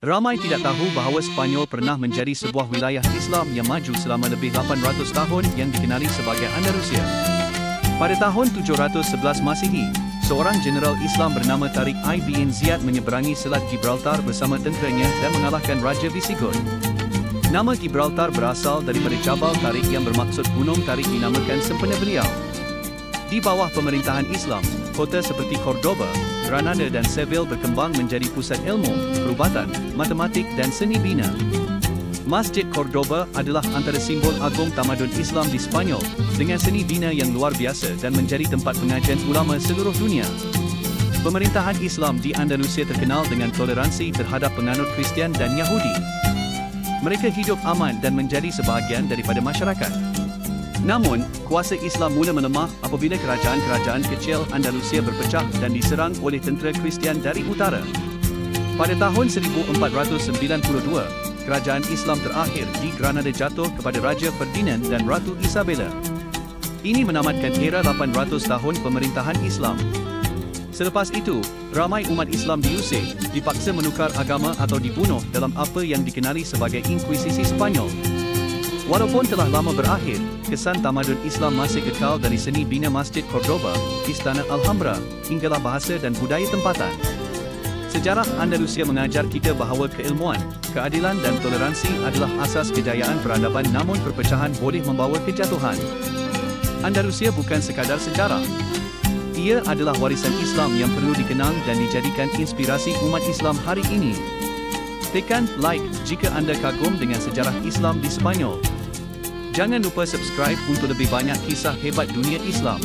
Ramai tidak tahu bahawa Sepanyol pernah menjadi sebuah wilayah Islam yang maju selama lebih 800 tahun yang dikenali sebagai Andalusia. Pada tahun 711 Masihi, seorang jeneral Islam bernama Tariq ibn Ziyad menyeberangi Selat Gibraltar bersama tenteranya dan mengalahkan Raja Visigoth. Nama Gibraltar berasal daripada Jabal Tariq yang bermaksud Gunung Tariq dinamakan sempena beliau. Di bawah pemerintahan Islam, kota seperti Cordoba, Granada dan Seville berkembang menjadi pusat ilmu, perubatan, matematik dan seni bina. Masjid Cordoba adalah antara simbol agung tamadun Islam di Sepanyol, dengan seni bina yang luar biasa dan menjadi tempat pengajian ulama seluruh dunia. Pemerintahan Islam di Andalusia terkenal dengan toleransi terhadap penganut Kristian dan Yahudi. Mereka hidup aman dan menjadi sebahagian daripada masyarakat. Namun, kuasa Islam mula melemah apabila kerajaan-kerajaan kecil Andalusia berpecah dan diserang oleh tentera Kristian dari utara. Pada tahun 1492, kerajaan Islam terakhir di Granada jatuh kepada Raja Ferdinand dan Ratu Isabella. Ini menamatkan era 800 tahun pemerintahan Islam. Selepas itu, ramai umat Islam diusir, dipaksa menukar agama atau dibunuh dalam apa yang dikenali sebagai Inkuisisi Sepanyol. Walaupun telah lama berakhir, kesan tamadun Islam masih kekal dari seni bina Masjid Cordoba, Istana Alhambra, hinggalah bahasa dan budaya tempatan. Sejarah Andalusia mengajar kita bahawa keilmuan, keadilan dan toleransi adalah asas kejayaan peradaban, namun perpecahan boleh membawa kejatuhan. Andalusia bukan sekadar sejarah. Ia adalah warisan Islam yang perlu dikenang dan dijadikan inspirasi umat Islam hari ini. Tekan like jika anda kagum dengan sejarah Islam di Sepanyol. Jangan lupa subscribe untuk lebih banyak kisah hebat dunia Islam.